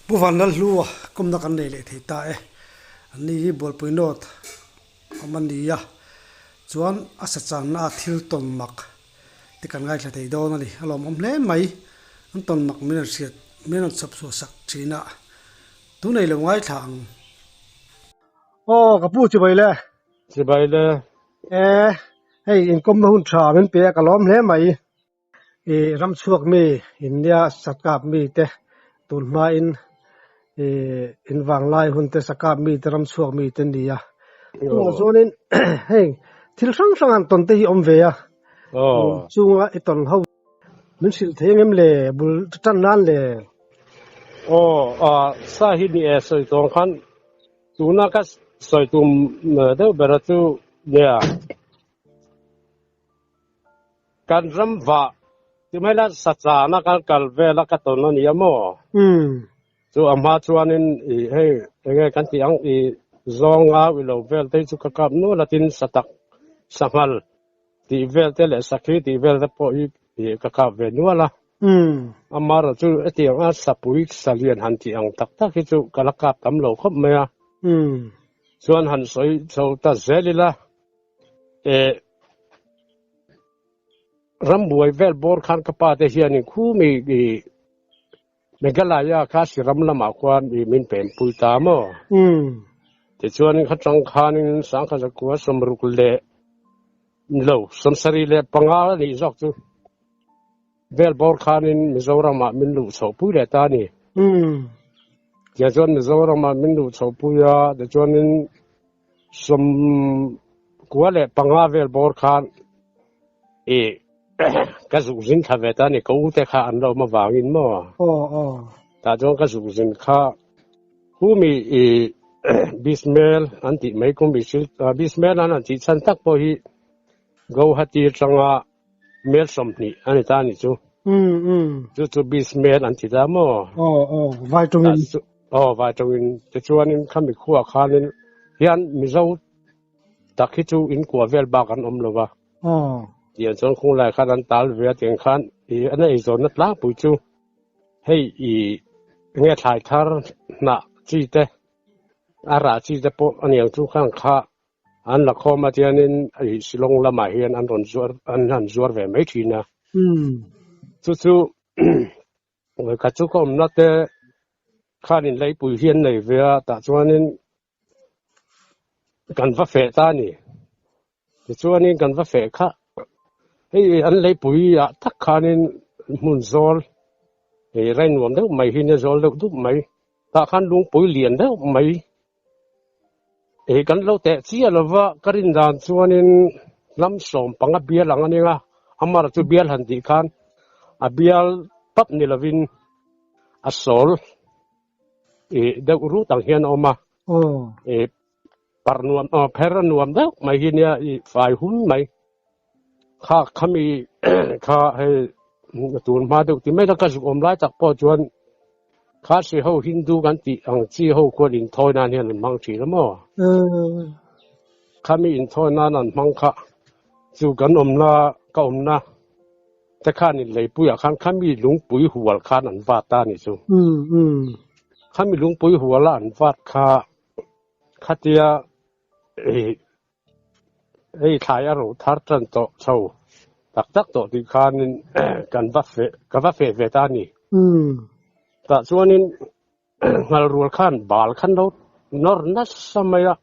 puvanal lua kumna kan nei le thei ta e ani hi bol puinot amania chuan asa chan na thil ton mak ti kan ngai thla thei don ani alom om hle mai an ton mak min riat min an chap so sak china tu nei lo ngai thang o kapu chu bai le Chỉ bay là e hei in kom hun tha men pe ka lom hle mai e ram chuak mi india sakap mi te tul ma in wang lai hun te sakap mi te ram chuak mi te nia tu zonin hei thil sang sang an ton te hi om ve a chunga iton ho min sil thengem le bul tan nan le sa hi ni e soi tong khan tu na ka soi tum de bera tu ya kan ram va ti mai la sa cha na kan kal ve la ka ton ni amo chu amma chuanin I hei enge kan ti ang I zonga wi lo vel te chu ka kap no latin satak sangal ti vel te le sakhi ti vel te po I ka kap ve no la amara chu etiang a sapui salian han ti ang tak tak hi chu kalakap tam lo khop me a chuan han soi so ta zelila e rambuai vel bor khan ka pa te hian khu mi megalaya kha siram lama kwan I min pem pui ta mo te chuan kha chang khan sang kha zakwa somruk le lo somsari le panga ni zok chu vel bor khanin mizoram ma min lu so pui le ta ni ya chuan mizoram ma min lu so pui ya de chuan in som kwa le panga vel bor khan e ka zu jin kha ve ta ni ko te kha an lo ma wangin mo ta chuan ka zu jin kha hu mi e bismel anti mai kum bisil bismel an ti chan tak po hi go hati changa mel somni ani ta ni chu chu bismel anti da mo vitamin vitamin te chuan in khami khuwa khanin hian mizo takhi chu in kwa vel ba kan om lova tian chon khung lai khan an tal ve tiang khan I ana I zon na tla pu chu hei I nge thai thar na chi te ara chi te po aniang chu khang kha an la khoma tianin I silong lama hian an ron zuar ve mai thina chu người ka chu ko na te khanin lei pui hian nei ve ta chuanin kan va fe ta ni te chuanin kan va fe kha hei an lei pui ya tak khanin mun zol e rain nuam deuh mai hin zol deuh dup mai ta khan lung pui lian deuh mai e kan lo te chi alova karin dan chuanin lam som panga bia lang aninga amar chu bial han ti khan a bial pap ni lovin a sol e deuh ru tang hian oma e parnuam peranuam deuh mai hin ya I fai hun mai kha khami kha he tun ma deuh ti mai la ka zu om lai tak po chuan kha si ho hindu kan ti ang chi ho ko in thoi nan hian mang thi la mo khami in thoi nan an mang kha chu kan om na ka om na te khan in lei pu ya khan khami lung pui hual khan an va ta ni chu khami lung pui hual an vat kha khatia ei thai a ro thar tran to chho tak tak to ti khan in kan va fe ve ta ni ta chuanin ngal rul khan bal khan lo nor na samaya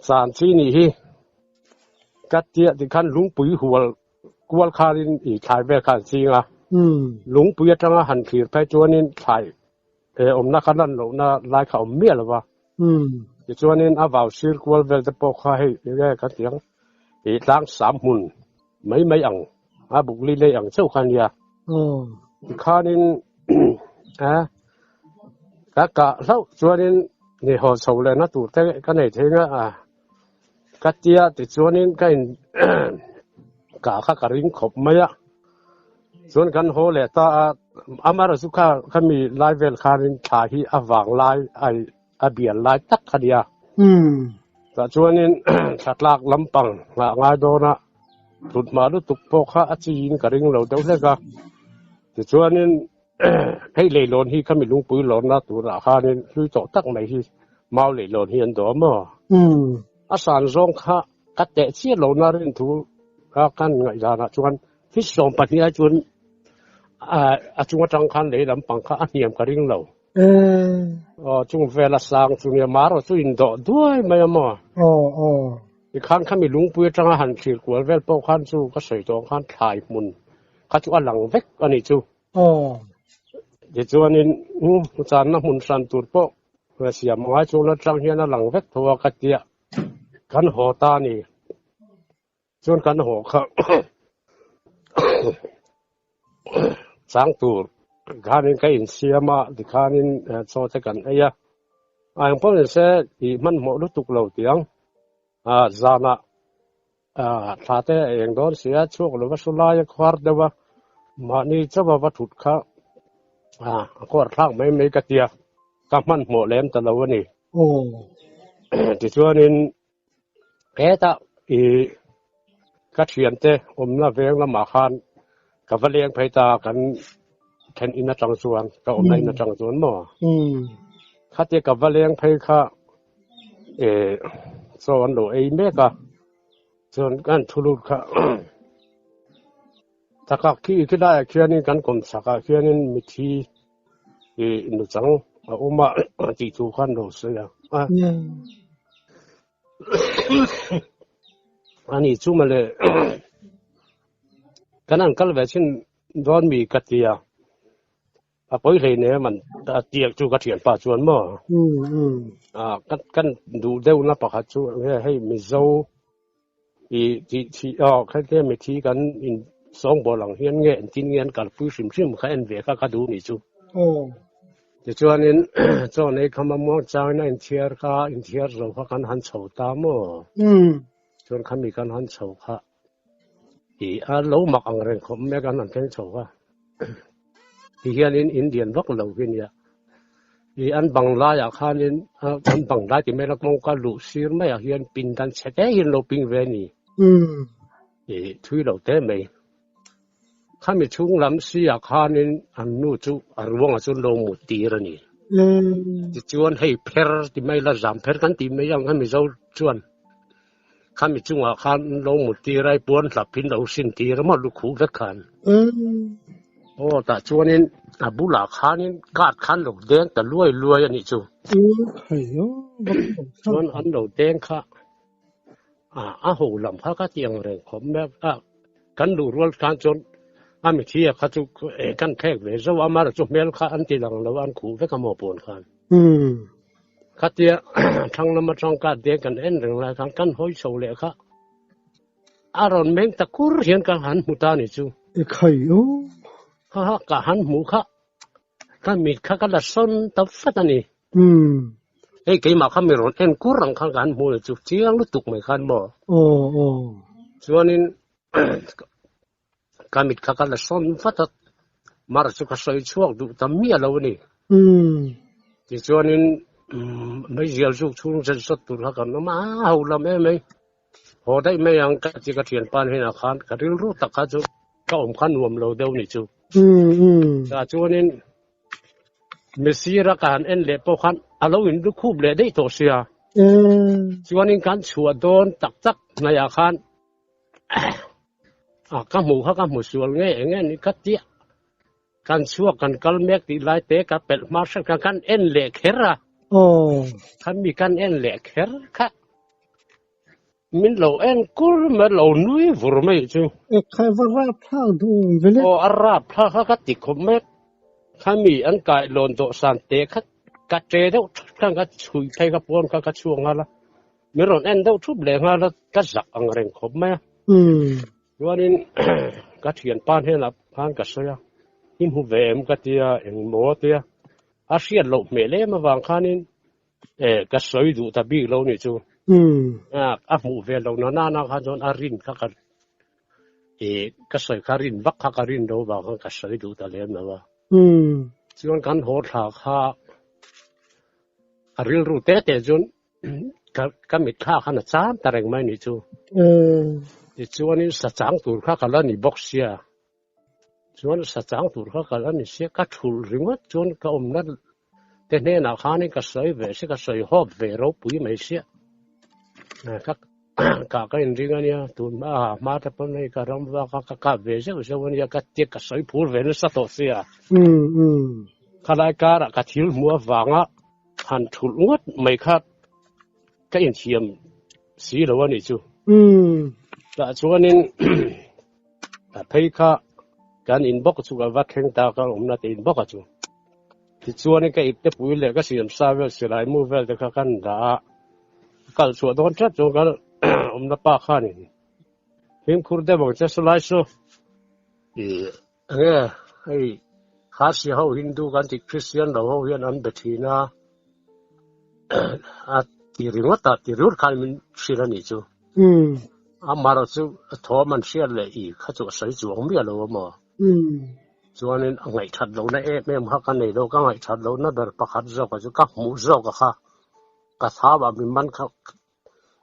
san chi ni hi katia ti khan lung pui hual kwal kharin I thai ve khan chinga lung pui atanga han khir phai chuanin thai om na khanan lo na lai kha om mia lawa ti chuanin a vaw sir kwal vel te po kha hei ge ka tiang I tlang sam mun mai ang a buk li le ang cheu khan ya khanin ka lau chuanin ni ho so le na tu te ka nei thenga katia ti chuanin ka in ka kha ka ring khop maya chuan kan ho le ta amara su kha khami live kharin tha hi awang lai ai abial lai tak khadia ta chuanin thatlak lampang nga do na tut ma lu tuk po kha achi in ka ring lo deuh hleka ti chuanin ให้เลยหลอนที่เขาไม่ลุงปืนหลอนนะตัวราคาเนี่ยคือโจตักไหนที่เมาเลยหลอนที่อันตัวมั้งอาสารร้องข้ากัดแต่เชี่ยหลอนนะเรื่องถูกกันไงล่ะนะชวนที่สองปัจจัยชวนชวนจังคันเลยลำปังข้าอันเนียมกระดิ่งเราจงเวลาสร้างจงยามาเราช่วยอินโดด้วยไม่มั้งอีกครั้งข้ามีลุงปืนจังหันขีดกวนเวลปอขันสู้ก็ใส่ตัวขันถ่ายมุนข้าจู่อันหลังเวกอันนี้จู่เดี๋ยวจู่อันนี้จานน้ำมุนสันตุรปอเสียมาจู่แล้วจังเฮียนหลังเวกทัวกัดเดียกันหัวตานี่จนกันหัวข้าสังตุรการนี้ก็อินเสียมาที่การนี้โซ่กันไอ้ยะอันพวกนี้เสียที่มันหมดรู้ตุกเหล่าเตียงจานะถ้าแต่เองโดนเสียช่วงหรือว่าสุรายควาร์เดวะมานี่จะว่าวัตถุข้าก็ร่างไม่กระเตียก็มันหมดเล่มตลอดวันนี้ที่ช่วงนี้ตาก็เขียนเตะละเวงละมาคันกับเลี้ยงไปตากันแทนอินจังส่วนก็ในอินจังส่วนมั้งข้าเจกับเลี้ยงไปข้าส่วนโลเมกะส่วนกันทุลุข้าถ้าข้าขี้ได้เขียนนี่กันกลมสักเขียนนี่มิทีนุจังมาจีทุกขันโลเสียอันนี้ชุ่มเลยกันนั่นก็เลยเช่นโดนมีกัตติยาพอเลยเนี่ยมันเตียกจู่กัตติยาป่าชวนมั้งกันดูเดี๋ยวนะปะคัดจู่ให้มีโซ่ที่แค่ไม่ทีกันอินสองบ่อหลังเฮียนเงี้ยจินเงี้ยกันผู้ชิมแค่เอ็นเวก็ดูนี่จู่จะชวนนี้ชวนนี้เขามามองใจนั่นเทียร์ก็อินเทียร์เราเขากันหันเฉาตามมั้งชวนเขามีกันหันเฉาค่ะ老默ang rin ko may ganan kayo chowa iyan in Indian rock lo gin ya an bangla ya khanin an bangla ti melak mong ka lu sir mai hian pindan chete hin lo ping ve ni thui lo te mai khami chung lam si ya khanin an nu chu arwang a chun lo mu ti ra ni ti chuan hei pher ti mai la jam pher kan ti mai yang kan mi zo chuanข้ามีจุงอาคารลงหมดตีไรปวนหลับพินเราสินตีแล้วมาลุกขู่เล็กขันโอ้แต่ชวนนี้บุหลาคานี่กาดขันหลงแดงแต่รวยอันนี้จูชวนอันหลงแดงค่ะหูลำพักก็เตียงเลยผมแม่กันดูรัวการจนมีที่ข้าจุกันแขกเลยจะว่ามาจุเมลข้าอันตีหลังแล้วอันขู่เล็กขโมยปนขันข้าเตียทั้งน้ำมันจังการเดียกันเอ็นเรื่องอะไรกันห้อยโซ่เลยค่ะอารมณ์เมงตะกุรเห็นกันหันมุตานี่จูใครกันหันหมูค่ะกันมีข้ากันละซ้นตับฟัดนี่กี่มาข้ามีรถเอ็นกุรังข้ากันหมูจูเชียงลุตุกไม่ขันบ่ส่วนนี้กันมีข้ากันละซ้นฟัดมาร์จุกใส่ช่วงดูตามเมียเรานี่ที่ส่วนนี้ไม่เจียวจุกชุ่มจะสดตุลากันมาเอาละไม่พอได้ไม่ยังกัดจีกระเทียนปานให้นาคานกัดรู้ตักข้าจุก็อมขันรวมเราเดียวนี่จูแต่ช่วงนี้ไม่เสียการเอ็นเล็บพอขันเราอินดูคูบเล็ได้ตัวเสียช่วงนี้การชัวโดนตักในอาคารก็หมูเขาก็หมูส่วนงี้นี่กัดเจี๊ยการชัวกันกัลเมกตีไล่เตะกับเป็ดมาสักกันเอ็นเล็กเฮระข้ามีกันเอ็นเล็กเฮระค่ะมินเราเอ็นกูไม่เราหนุ่ยฟูไม่จูใครว่าราพลาดูเวลอาราพลาเขาติดคมเมกข้ามีอันกายลนโตสันเตะเขากัดเจเดาทั้งกัดชุยไปกับปนกัดช่วงอะไรมีรอนเอ็นเดาทุบเลยอะไรกัดจักอังเริงคมไหมวันนี้กัดเขียนปานให้นับปานกัดเสียหิมหูเวมกัดเตียเอ็งโมเตียอาเซียนโลกเมเล่มาวางข้านี้กัดสวยดูตาบีเราเนี่ยจูหมูเวลเรานาข้าจนอารินข้ากันกัดสวยข้ารินบักข้ารินเราบางกัดสวยดูตาเล่มนะว่าจนกันหัวขาข้าอารินรู้แต่จนก็มิดข้าขนาดซ้ำแต่แรงไม่นี่จูจวนนี้สัจจังตัวข้ากันแล้วนี่บ็อกเซีย chuan sa chang tur kha kala ni se ka thul ringa chuan ka omna te ne na khani ka soi ve se ka soi hop ve ro pui mai se ka ka in ringa nia tu ma ta pon nei ka ram wa ka ve se se wan ya ka te ka soi phur ve sa to sia khalai ka ra ka thil mua wanga han thul ngot mai kha ka in thiam si lo ni chu ta chuanin phei kha kan inbox chu ga va theng ta ka omna te inbox chu ti chuanin ka itte pui le ka siam sa vel silai mu vel te kha kan da kal chu don chat chu ga omna pa kha ni him khur de bang che slai so ai kha si ho hindu kan ti christian lo ho hian an bethina a ti ringota ti rur khan min shirani chu amaro chu thoman shia le I kha chu sai chu ong bia lo mo chuanin ngai that lo na mem ha kan nei lo ka ngai that lo na ber pakhat zo ka chu ka mu zo ka kha ka tha ba mi man kha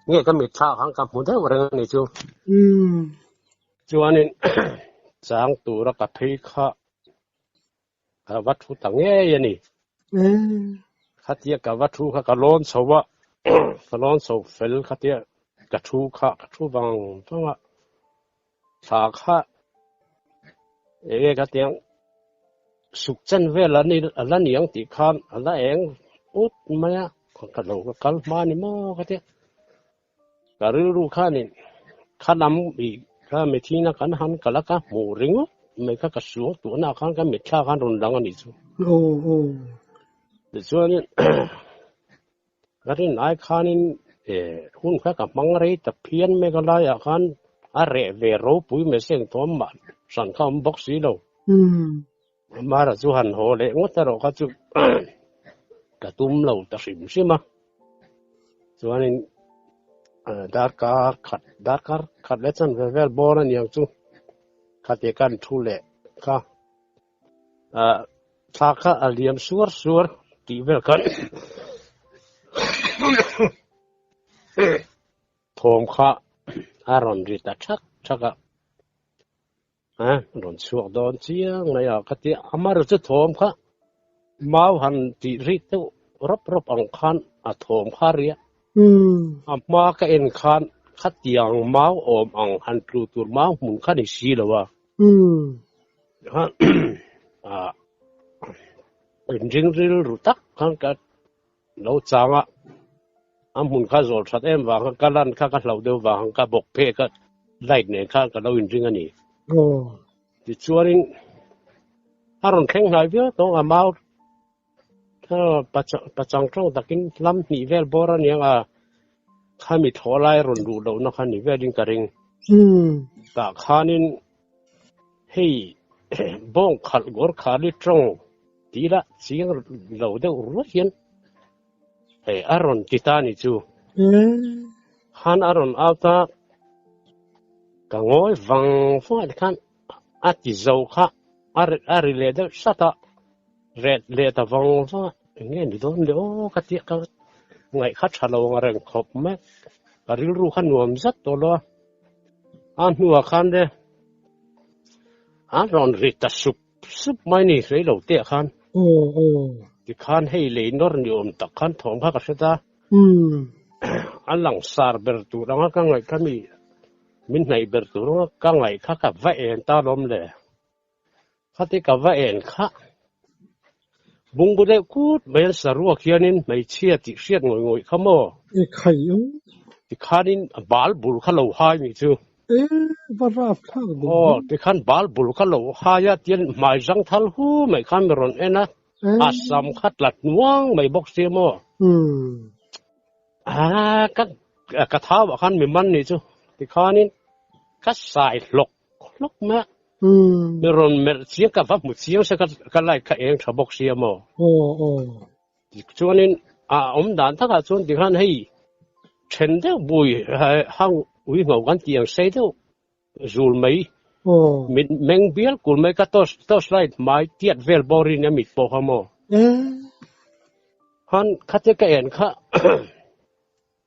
nge ka mi tha hang ka mu de reng ni chu chuanin chang tu ra ka phei kha ka wat thu ta nge yani khatia ka wat thu kha ka lon chowa ka lon so fel khatia ka thu wang tanga sa kha ka tiang suk chen vel ani yang ti khan ala eng ut maya ka lo ka kal ma ni mo khatia ka ru khan ni khanam I ka me thina kan han kala ka mu ringu me ka su tu na khan ka me tha khan run dang ani chu de chuan garin ai khanin hun kha ka mangrei ta phian me ka la ya khan a re ve ro pui me seng thom ma san kham box si lo mara chu han ho le ngota ro kha chu ka tum lo ta sim sima chuanin dar khat le chan ve vel bor an yang chu khate kan thu le kha tha kha aliam sur ti vel kan thom kha aron ri ta thaka ron chuak don chiang na ya khati amar chu thom kha mau han ti ri tu rop ang khan a thom kha ria amma ka en khan khatiang mau om ang han tru tur mau mun kha ni si lawa ring ril ru tak khan ka lo changa amun kha zol that em wa ka lan kha ka hlau deu wa ka bok phe ka light ne kha ka lo in ring ani ti chuaring aron kheng nai bia to amau tha pachang tong takin lam ni vel boran yang khami tholai ron du lo na khan ni velin ka ring ta khanin hei bong khal gor khali trong tira chiang lo deu ru hian hei aron titani chu han aron auta ka ngoi wang fo khan ati zo kha ari le de sata red le ta wang fo nge ni don le o ka ti ka ngai kha thalo ngareng khop me ka ril ru khan nuam zat to lo an huwa khan de aron rita sup mai ni sei lo te khan ti khan hei le nor ni om tak khan thom kha ka seta alang sar ber tu ranga ka ngai kami min nei ber tu ranga ka ngai kha ka va en ta lom le khati ka va en kha bung bu de kut ben sarua khianin mai chia ti hriat ngoi khamo khai ti khanin bal bul kha lo hai mi chu baraf kha ti khan bal bul kha lo ha ya tian mai jang thal hu mai khan ron ena asam khat lat nuang mai box se mo ka tha wa khan mi man ni chu ti khanin ka sai lok ma mi ron mer chiang ka va mu chiang se ka lai ka eng tha box se mo ti chuanin om dan tha ka chun ti khan hei chen de bui hang ui ngau kan tiang sei de zul mai min meng bial kul mai ka to slide mai tiat vel borin ya mit po hamo han khate ka en kha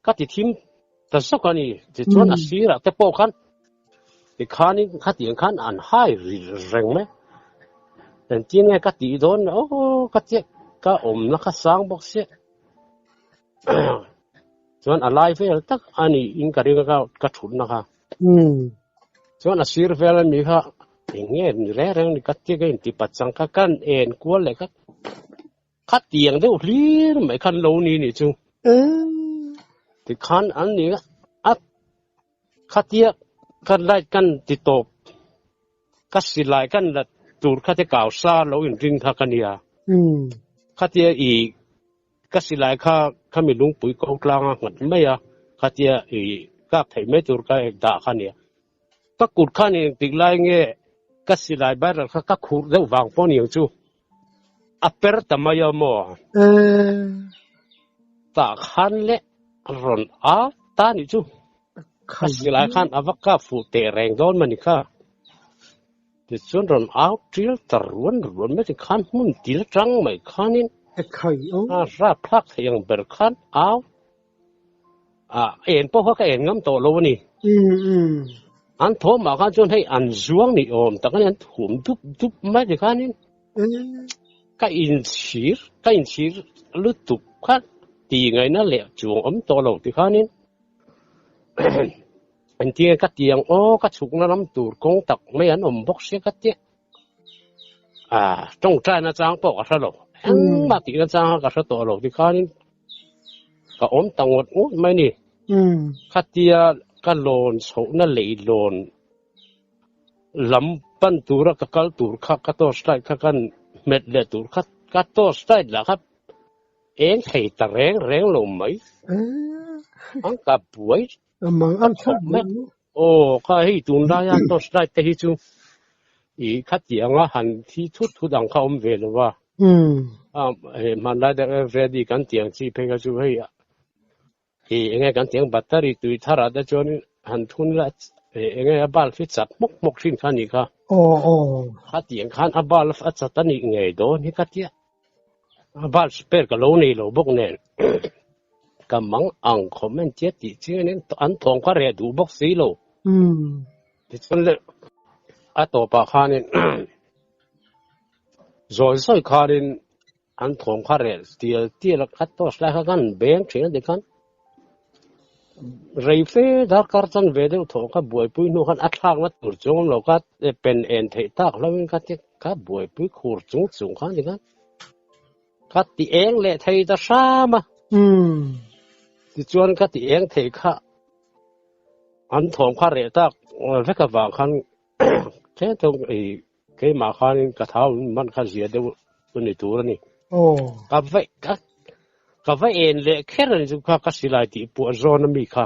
ka ti thim ta sokani ti chuan asira te po khan ti khani khatiang khan an hai reng me แต่จริงไงก็ตีโดนโอ้ก็เจ๊ก็อมแล้วก็สร้างบอกเสียส่วนอะไรเฟลตักอันนี้อินกระดิ่งก็ถุนนะคะส่วนอาศิรเฟลมีค่ะอย่างเงี้ยแรงนี่ก็เจ๊ก็อินติปัจจังก็กันเอ็นกวนเลยก็คัดเตียงเดี๋ยวรีบไม่คันโลนี่นี่จูที่คันอันนี้ก็อัดคัดเตียกันไล่กันติดตบก็สิไล่กันละตูดคัดเตียก่าวซาเราอินริงทักกันเนี่ยคัดเตียอีก็สิไล่ข้ามีลุงปุ๋ยกองกลางหัดไม่อะคัดเตียอีก็ไถไม่ตูดก็เอกด่าขันเนี่ยก็กุดขันเองติดไล่เงี้ยก็สิไล่บ้านเราก็ขุดเดี๋ยววางป้อนอย่างจูอัปเปอร์ตมายามอตาขันเละร้อนตานี่จูก็สิไล่ขันอวักก็ฟูเตะแรงโดนมันนี่ค่ะแต่ส่วนร้อนเที่ยวตะรวนไม่ได้ขันมุนตีละจังไม่ขันนี่ราพลักยังเบิกขันเอ็นพวกเขาก็เอ็นงั้มโตโลนี่อันโทมาขันจนให้อันจวงนี่อมแต่ก็ยังถุ่มทุบไม่ได้ขันนี่ก็อินชีร์ลุตุกขันตีไงนั่นแหละจวงโตโลที่ขันนี่อันที่ก็เตียงก็ฉุกน้ำตูดกงตักไม่อันบกเสียก็เตี้ยจงใจนะจังปอกซะหรอกมาตีนะจังก็ซะตัวหรอกที่ข้านี่ก็ตังหมดไม่นี่ข้าเตียก็โลนโฉนั่นเลยโลนลำปั้นตูระก็ตูรข้าก็ตัวสไตล์ข้ากันเม็ดเลือดตูรข้าก็ตัวสไตล์ละครับเอ็งให้ตะแรงลงไหมอันกับป่วยมังอันชอบมั้ยข้าให้ตุนได้ยังตัวสไตล์แต่ที่จูอีขัดยังว่าหันที่ทุดังเขาเวลว่ามันได้แต่เวดีกันเตียงที่เพ่งก็ช่วยยังไงกันเตียงแบตเตอรี่ตุยถ้าเราได้จนหันทุนละยังไงบ้านฟิตจัดมกชิ้นขันนี่ค่ะขัดยังขันบ้านฟิตจัดตันนี่ไงโดนนี่ขัดยังบ้านสเปรก็โลนี่โลบกเน่กำมังอังคอมเมนต์เจ็ดที่เชื่อเนี่ยอันทองก็เรียดูบกสีโลที่ฉันเลยตัวปากขานี่จอยสอยขานี่อันทองก็เรียที่ละคัดตัวสไลด์กันเบงเชียนเด็กกันเรียฟดาร์การ์จันเวเดลทองก็บวยปุยนู่นกันอัดทางมาตัวจงเราก็เป็นเอ็นเทตักแล้วมันก็ที่ก็บวยปุยขูดจงกันเด็กกันก็ตีเองเลยไทยจะซ้ำที่ชวนก็ตีเองเทค่ะอันทองก็เรียตักแล้วก็ว่ากันแค่ตรงแค่มาขันกระเท้ามันขันเสียเดี๋ยวตัวนี้ตัวนี้กับไว้เองเลยแค่นั้นจุกก็สิไลตีปวดร้อนมีค่ะ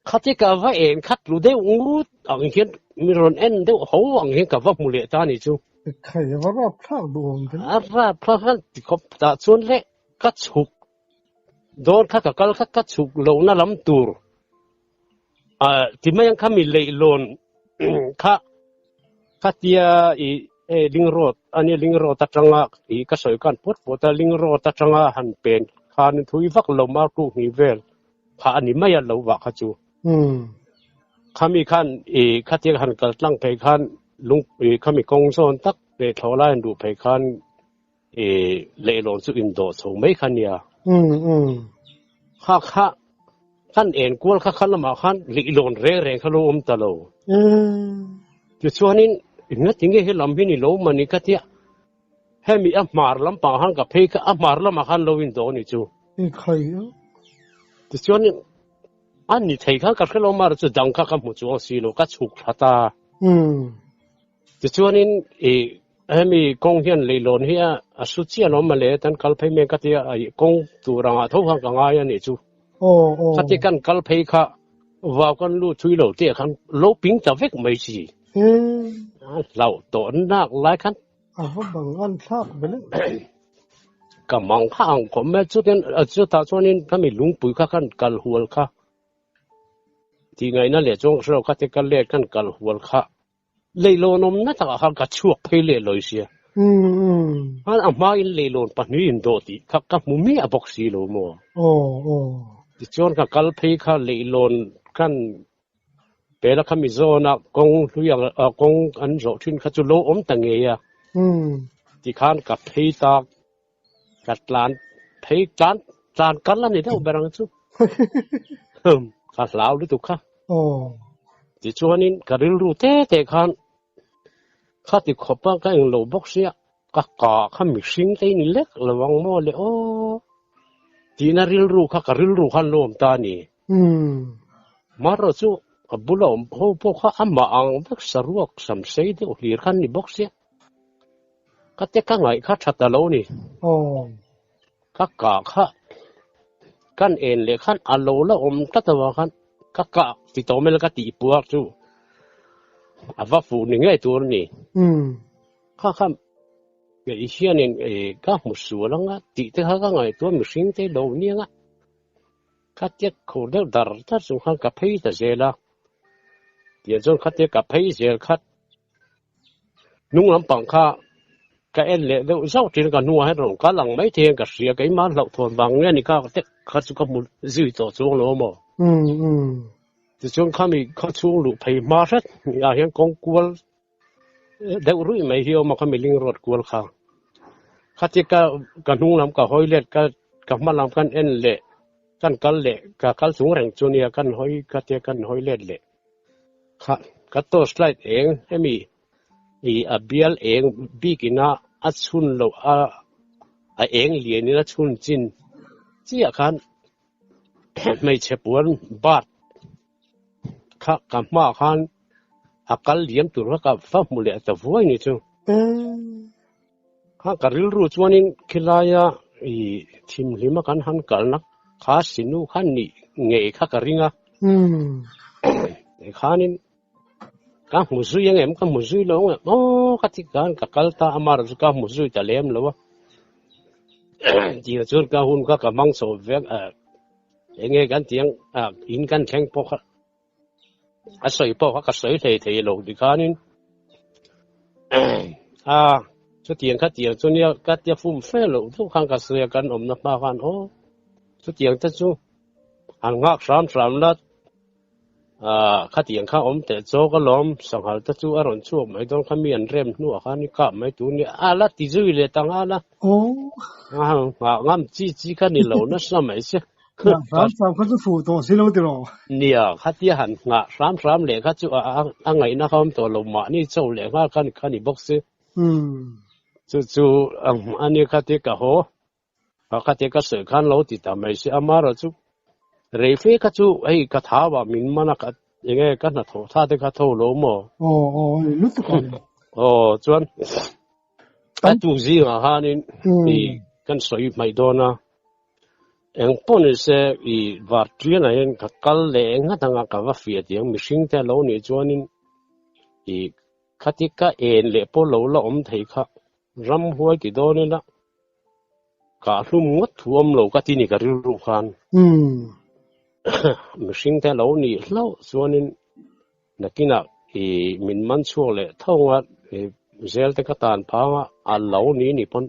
ขัดที่กับไว้เองขัดรู้ได้งูอังเห็นมีร้อนเอ็นเดี๋ยวหัวอังเห็นกับว่ามูเลตานี่จูใครว่ารับพลาดดวงกันรับพลาดที่เขาตัดส่วนเล็กกัดฉุกโดนข้ากับกัดฉุกลงน่าลำตัวที่ไม่ยังข้ามีเลยลนข้าเตียลิงโรดอันนี้ลิงโรดตัดจังอ่ะก็สวยกันปุ๊บแต่ลิงโรดตัดจังอ่ะหันเป็นข้านี่ทุยฟักลมมากูนิเวลข้าอันนี้ไม่ยันเราว่าข้าจูข้ามีขันข้าเตียหันกระลังไปขันลุงข้ามีกงโซนตักไปทอไล่ดูไปขันเลลอนสุอินโดส่งไม่ขันเนี่ยข้าขันเอ็นกวนข้าขันละมาขันเลลอนเร่ข้าลมตลอดจุดส่วนนี้งั้นจริงๆให้ลำพินิโลมันนี่ก็เที่ยให้มีอัมมาร์ลำปางหันกับเพย์ก็อัมมาร์ลำมาขันโลวินโดนี่จูใครจุดส่วนนี้อันนี้เทข้ากับเขาลงมาจะดังข้ากับหมู่จวงสีโลก็ฉุกขัดตาจุดส่วนนี้ให้มีกงเฮียนเลยลอนเฮียสุดเสียน้องมาเลยท่านกัลเพย์เมก็เที่ยกงตัวรังอาทุกขังกังไงนี่จูขัดที่กันกัลเพย์ข้าว่ากันรู้ช่วยโลเตี้ยขันโลปิงจะเวกไม่ชีเราตัวนักหลายคันว่าบางอันทราบไปเลยก็มองข้างผมแม้ชุดนั้นชุดตาช่วงนี้ถ้ามีลุงปุ๋ยข้ากันกัลหัวข้าที่ไงนั่นแหละช่วงเราก็จะกันเลี้ยกันกัลหัวข้าเลยโลนมนั่นต่างหากก็ช่วยเพลย์เลยเสียอันอามาอินเลยโลนปนินโดติข้าก็มุมีอบอกสีโลมัวที่ช่วงก็กัลเพย์ข้าเลยโลนกัน bé là khami zo na kong luyang kong an zo thin kha chu lo tang nge ya ti khan ka phei ta kat lan phei chan kan la ni đâu berang chu kha lao lu tu kha ti chuanin karil ru te khan kha ti khopa ka eng lo box ya ka khami sing te ni lek lawang mo le o ti na ril ru kha karil ru khan lom ta ni maro chu abulom po kha ama ang bak saruak sam sei de hlir khan ni box ya ka te ka ngai kha thata lo ni ka kha kan en le khan alo la ta tawa khan ka ti to mel ka ti puak chu ava fu ni ngai tur ni kha ge isianin ka musu langa ti te kha ka ngai to mi sing te lo ni nga ka te ko de dar ta chu khan ka phei ta zela ti chon kha te ka phei zel khat nung lam pang kha ka en le de zau tin ka nuwa he rong ka lang mai thiang ka sia kai ma lau thon wang nge ni ka te kha chu ka mu zui to chu lo mo ti chung khami kha chu lu phei ma rat ya hian kong kual de rui mai hiu ma khami ling rot kual kha khati ka nung lam ka hoilet ka ma lam kan en le kan kal le ka kal sung reng chu nia kan hoi ka te kan hoilet le kha ka to slide eng emi abial eng bikina achun lo a eng lian ina chun chin chia khan mai chepuan bat kha ma khan akal liam tur ka fa mule ta voi ni chu kha karil ru chuanin khilaya thim lima kan han kalnak kha sinu khan ni nge kha karinga khanin ka muzui yang em ka muzui lo ka ti kan ka kalta amar ka muzui ta lem lo ti chur ka hun ka mang so vek enge kan tiang in kan theng po kha a soi po ka soi thei lo di khanin chu tiang kha tiang chu nia ka tia fum fe lo thu khang ka sia kan om na pa khan chu tiang ta chu an ngak ram la khá tiền khá te cho cái lom sang hal ta chu aron chu mai don khami an rem nu kha ni ka mai tu ni ala ti zui le tang ala ngam chi kha ni lo na sa mai se ram kha chu fu to si lo ti ro nia khá ti han nga ram le kha chu a ngai na khom to lo ma ni chou le kha ni box chu ani khá ti ka ho khá ti ka se khan lo ti ta mai se amara chu rei fe ka chu ai ka tha wa min mana ka enge ka na tho tha te ka tho lo mo lu tu chuan ka tu zi nga hanin kan soi mai dona eng pon se var trian a en ka kal le nga tanga ka wa fia tiang mishing te lo ni chuanin khatika en le po lo la om thei kha ram huai ti don na ka hlum ngot thuam lo ka ti ni ka ru khan mishing te lo ni lo chuanin nakina min man chu le thonga zel te ka tan phanga a lo ni pon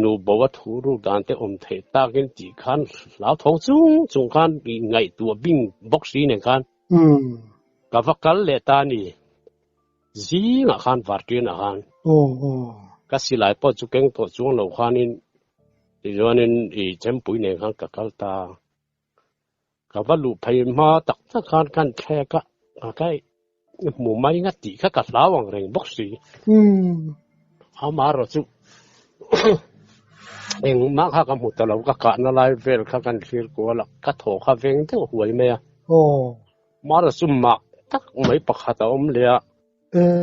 nu bawa thu ru dan te om the ta gen ti khan lao thong chung khan ngai tu bing box ni khan ka vakal le ta ni zi nga khan vartin a khan ka silai po chu keng to chung lo khanin joanin chempui ne khan ka kalta ka valu phai ma tak ta khan the ka kai mu mai nga ti ka lawang reng boxi amaro chu eng ma kha ka mu ta lo ka na lai vel kha kan thir ko la ka tho kha veng te huai me maro chu ma tak mai pakha ta om le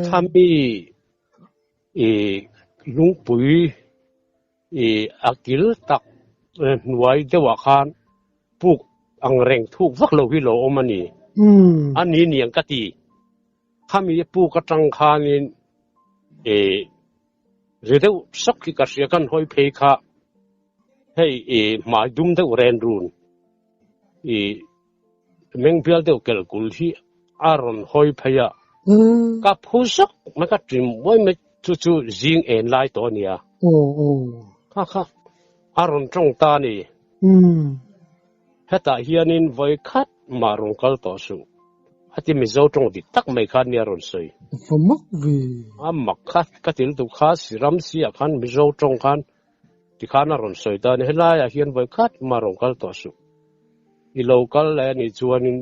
thami lung pui akil tak nuai de wa khan puk ang reng thuk vak lo hi lo omani ani niang ka ti khami pu ka tang khanin redeu sak ki ka sia kan hoi phei kha hei mai dum de ren run meng pial de kel kul hi aron hoi pheya ka phusak ma ka trim moi me chu jing en lai to nia kha aron trong ta ni heta hianin voi khat marung kal to su hati mi zo trong di tak mai khan ni aron soi Famak vi. mak khat katil tu kha siram si akhan mi zo trong khan ti khan aron soi ta ni hela ya hian voi khat marong kal to su I local la ni chuanin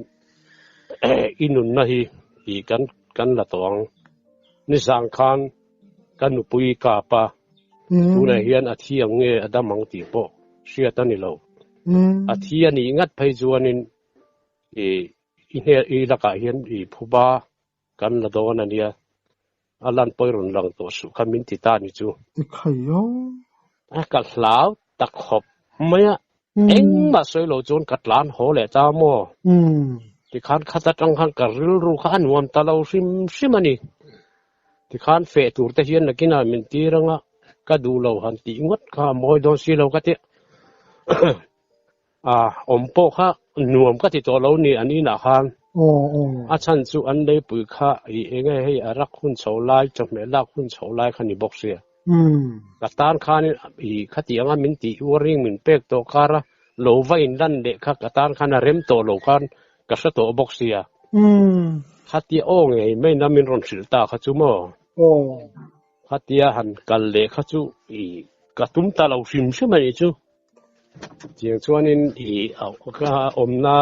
inun na hi kan la tawang ni sang khan kan nu pui ka pa tu na hian a thiang nge adamang ti po sia ta ni lo a thia ni ngat phei chuanin i laka hian phuba kan la do na nia alan poirun lang to su khamin ti ta ni chu Khayo. a ka hlau tak khop maya eng ma soi lo chon katlan ho le ta mo ti khan khata tang khan ka ril ru kha nuam ta lo sim ani ti khan fe tur te hian nakina min ti ranga ka du lo han ti ngot kha moi don si lo ka ti ompo kha nuam ka ti to lo ni ani na khan a chan chu an dei pui kha I enge hei arak hun cholai chome lak hun cholai khani box ria ka tan khan I khati anga min ti waring min pek to kara lo va in dan de kha ka tan khan rem to lo khan ka sa to box ria khati o nge mai na min ron sil ta kha chu mo khatia han kal le kha chu ka tum ta lo sim sim ani chu chiang chuanin au ka omna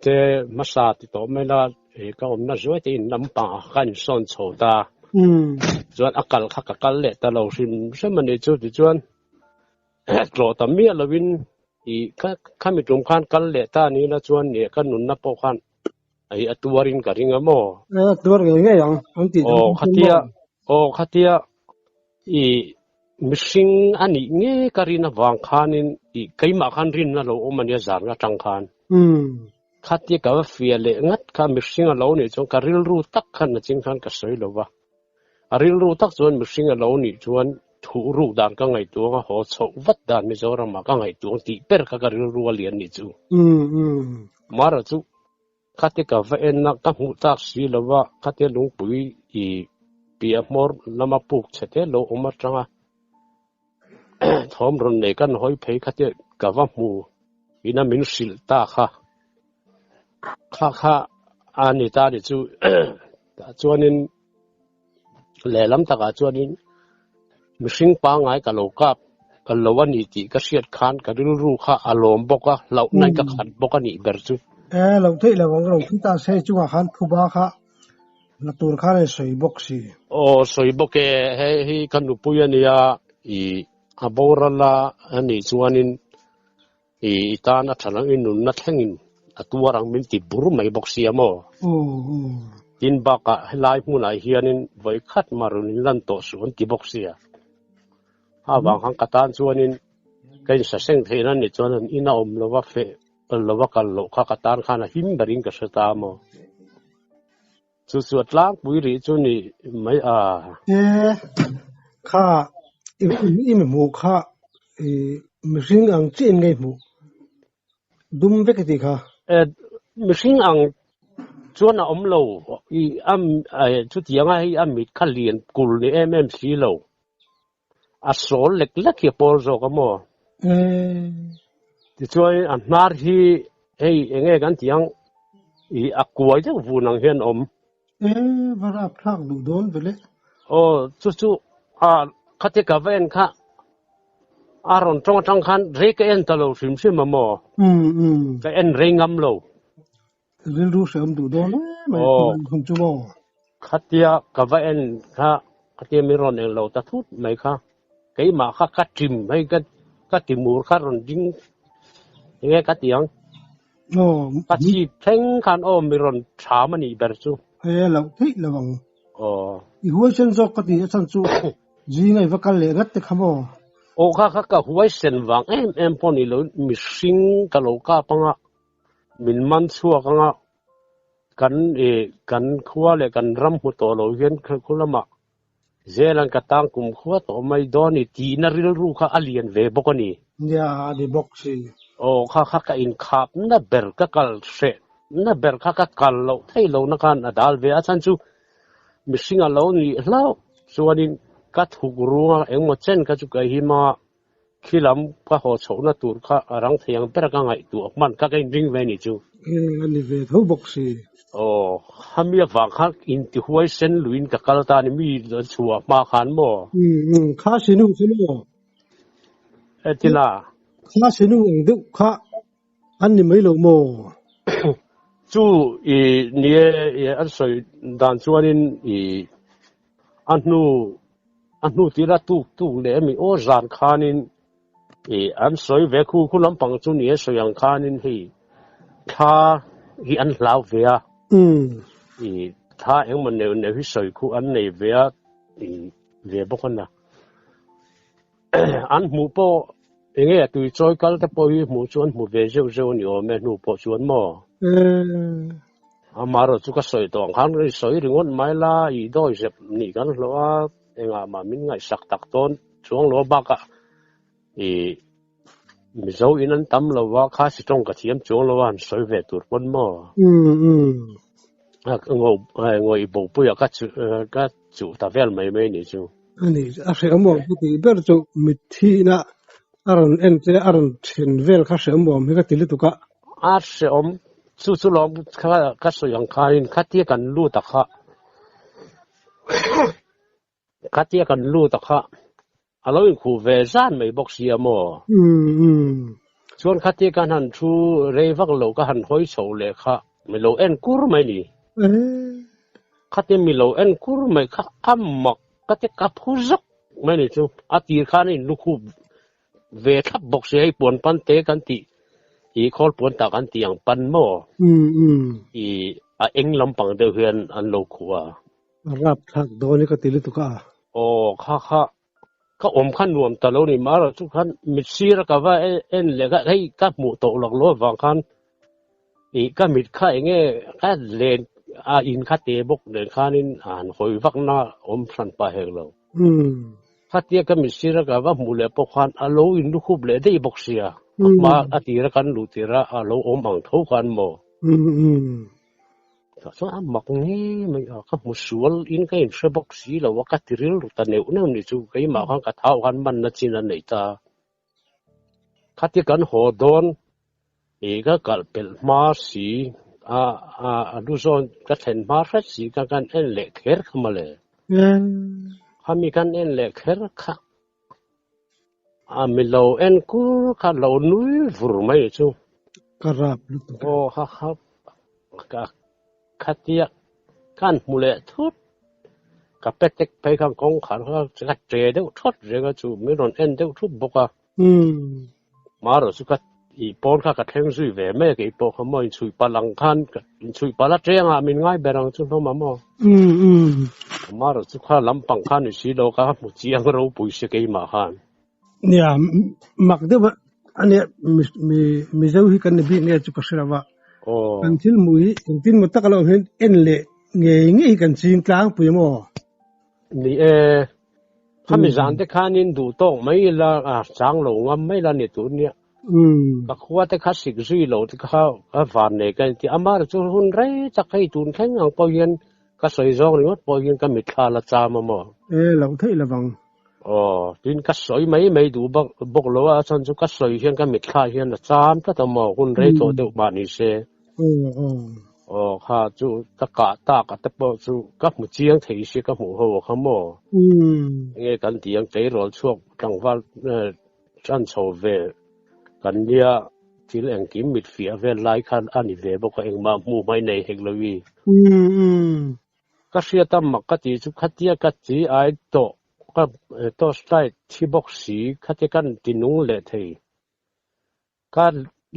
te masa ti to mai la ka omna zoi te in lampa kan son chho ta chuan akal kha ka kal le ta lo sim sim ani chu ti chuan tlo ta mi lovin kha mi tum khan kal le ta ni na chuan ni kan nun na po khan ai atuarin ka ringa mo Atuar nge yang ang ti khatia mishing ani nge karina wang khanin kaima khan rin na lo omania zar nga tang khan khatia ka fiale ngat kha mishing lo ni chong karil ru tak khan na ching khan ka soi lo wa aril ru tak chuan mishing lo ni chuan thu ru dan ka ngai tu nga ho chho wat dan mi zora ma ka ngai tu ti per ka karil ru alian ni chu mara chu khatia ka va en na ka hu tak si lo wa khatia lung pui pia mor lama puk chete lo omar changa thom ron ne kan hoi phei khate kawa mu ina min sil ta kha ani ta ri chu chuanin lelam taka chuanin mishing pa ngai ka lo kap ka lo ani ti ka siat khan ka ril ru kha alom boka lo nai ka khat boka ni ber chu lo thei lo wang lo ta se chu khan phuba kha la tur kha le soi boxi soi boke he kan nu puyania aborala ani chuanin itana thalang inun na thlengin atuarang min ti bur mai boxi amo tin baka helai munai hianin voi khat marunin lan to suan ti boxia awang hang katan chuanin kain sa seng theina ni chuanin ina om lowa fe lowa kal lo kha katan khana him baring ka sata mo chu atlang pui ri chu ni mai kha im mu kha mishing ang chin ngai mu dum vekati kha mishing ang chuan om lo chu tianga hi amit khalien kul ni mmc lo a sol lek lek hi por zo ka mo ti chuan an nar hi hei enge kan tiang akwai de vunang hian om vara phak du don vele chu khate ka ven kha aron tong khan re ka en talo sim sim mo ka en ringam lo ril ru sem du don mai khum chu mo khatia ka va en kha khatia mi ron en lo ta thut mai kha kai ma kha ka trim mai ka timur kha ron ding nge ka tiang ka chi theng khan mi ron tha mani ber chu lo thei lo wang I huai chen zok ka ti chan chu ji ngai va kal le gat te khamo kha ka huai sen wang em poni lo mi sing ka lo ka panga min man chua kanga kan khuwa le kan ram hu to lo hian khulama zelan ka tang kum khuwa to mai doni ti na ril ru kha alien ve bokani ya de boxi kha ka in khap na ber ka kal se na ber kha ka kal lo thei lo na kan adal ve a chan chu mishing a lo ni hlau chuanin ka thuk ruwa engmo chen ka chu ka hi ma khilam ka ho chona tur kha arang theyang per ka ngai tu man ka kain ring ve ni chu anh đi về thấu bốc xì hami vàng khác in ti huai sen luin ka kalta ni mi chua ma khan mo khá xin nu etina khá xin nu anh đúc khá anh đi mấy lâu mò chu nie an soi dan chuanin anu tira tu le mi o zan khanin an soi ve khu lampang chu nie soyang khanin tha hi an hlau ve a tha engman ne hi soi khu an nei ve a ve bokon na an mu po enge tu choi kal ta po hi mu chuan mu ve zeu ni o me nu po chuan mo amaro chu ka soi tong khan ri soi ringon mai la doi sep ni kan lo a enga ma min ngai sak tak ton chuang lo ba ka mi zo in an tam lo wa kha si tong ka thiam chuang lo an soi ve tur pon mo ngồi bộ bùi các chủ ta vel mấy này chú ani a se amo ti ber chu mi thi na aron en te aron thin vel kha se amo mi ka tili tu ka se chú lom các số yang khain khát tia kan lu ta khát tia kan lu ta alo in khu ve zan mấy bốc xia mo chuan khát tia kan han thu rei vak lo ka han hoi chou le kha mi lo en kur mai ni khát tia mi lo en kur mai kha amak khát tia ka phu zak mai ni chú ati khan in lu khu về thắp bốc xia ai buồn pan te kan ti call buồn ta kan ti yang pan mo eng lampang de hian an lo khuwa rap thak do ni ka tili tu ka kha ka khan nuam ta lo ni mar chu khan mi sira ka va en le ga hei ka mu to lok lo wang khan ka mit kha enge ka len in kha te bok le khanin an hoi vak na san pa hek lo kha tia ka mi sira ka va mu le po khan alo in lu khub le dei bok sia ma atira kan lu tira alo ang tho khan mo so mak ni mai ka musual in ka in shebok si lo wa ka tiril ru ta neu ni chu kai ma khan ka thau khan man na chin an nei ta khati kan ho don ga kal pel ma si du zon ka then ma ra si ka kan en le kher khamale khami kan en le kher kha mi lo en ku ka lo nui vur mai chu karap ha ka khatia kan mule thut ka petek pe kan kong khan ka tre de thot re ga chu mi ron en de thut boka maro su ka pon ka theng sui ve me ke po khomoi chui palang khan chui pala trenga min ngai berang chu no ma mo maro chu kha lampang khan si lo ka mu chiang ro pui se ke ma khan nia mak de ba ani mi zo hi kan bi ne chu ka sirawa kan til mui tin mo takalo hen en le nge kan chin tlang pui mo ni khami zan te khanin du tong mai la chang lo ngam mai la ni tu nia ka khuwa te kha sik zui lo te kha van ne kan ti amar chu hun rei cha kai tun kheng ang po yen ka soi zong ni po yen ka mit kha la cha ma mo lo thei la wang tin ka soi mai du bok lo a chan chu ka soi hian ka mit kha hian la chan ta ta mo hun rei to de ba ni se kha chu ta ka ta po chu ka mu chiang thei se ka mu ho kha mo nge kan tiang chei rol chuak tang wal chan chho ve kan nia til ang kim mit fia ve lai khan ani ve bo ka eng ma mu mai nei hek lowi ka sia tam mak ka ti chu khatia ka chi ai to stai thi bok si khate kan tinung le thei ka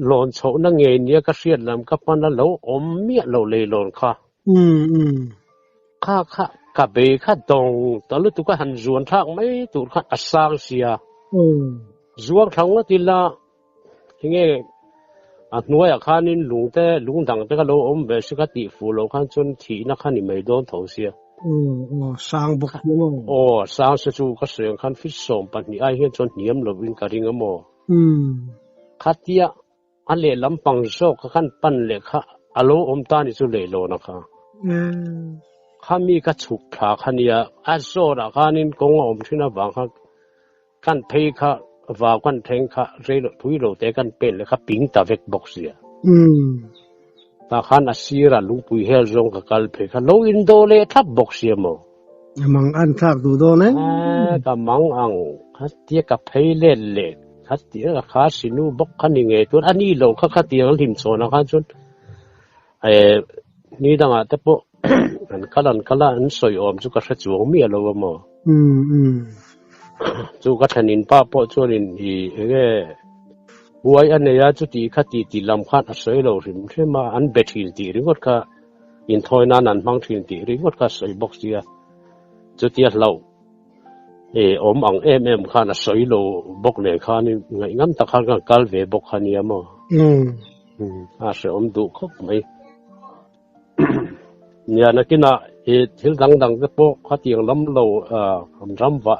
lon chho na nge nia ka sia lam ka pan lo om mi lo le lon kha ka be kha dong ta lu tu ka han zuan thak mai tu kha asang sia zuang thang na ti la nghe nuôi khanin lung dang te ka lo om ve si ka ti fu lo khan chun thi na khan ni mai don tho sia sang bok sang se chu ka seng khan fi som pan ni ai hian chon niam lo win ka ring amo khatia ale lampang so ka khan pan le kha alo om ta ni chu le lo na kha khami ka chuk tha khania a so ra khanin kong om thina wang kha kan phei kha và quan theng kha rei lo thui lo te kan pen le kha ping ta vek box ya ta khan asira lungpui hel zong ka kalphe kha lo in do le thap box siamo mang an thak du do ne ka mang ang khatia ka pheile le khatia kha sinu bok khani nge tur ani lo kha khatia lim chona khan chun ni danga te po an kala an soi om chu ka hra chuang mi alo mo chu ka thanin pa po churin hi ge buai aneya chu ti khati ti lam khat a soi lo rim thema an bethil ti ringot ka in thoina nan mang thin ti ringot ka soi box dia chu ti lo om ang em khan a soi lo bok le khan ngai ngam ta khan ka kal ve bok khan ya mo a se om du khop mai nya na kina thil dang te po khatiang lam lo ram wa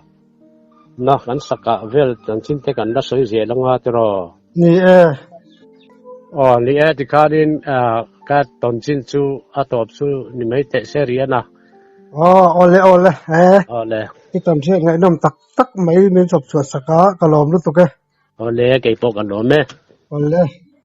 na kan saka vel chan chin te kan la soi je langa tro ni ni ti karin ka ton chin chu atop chu ni mai te seria na ole ole cái tầm thế ngày năm tắc mấy miếng sập sụt saka kalom lu tu ke ole ke po kan lo me ole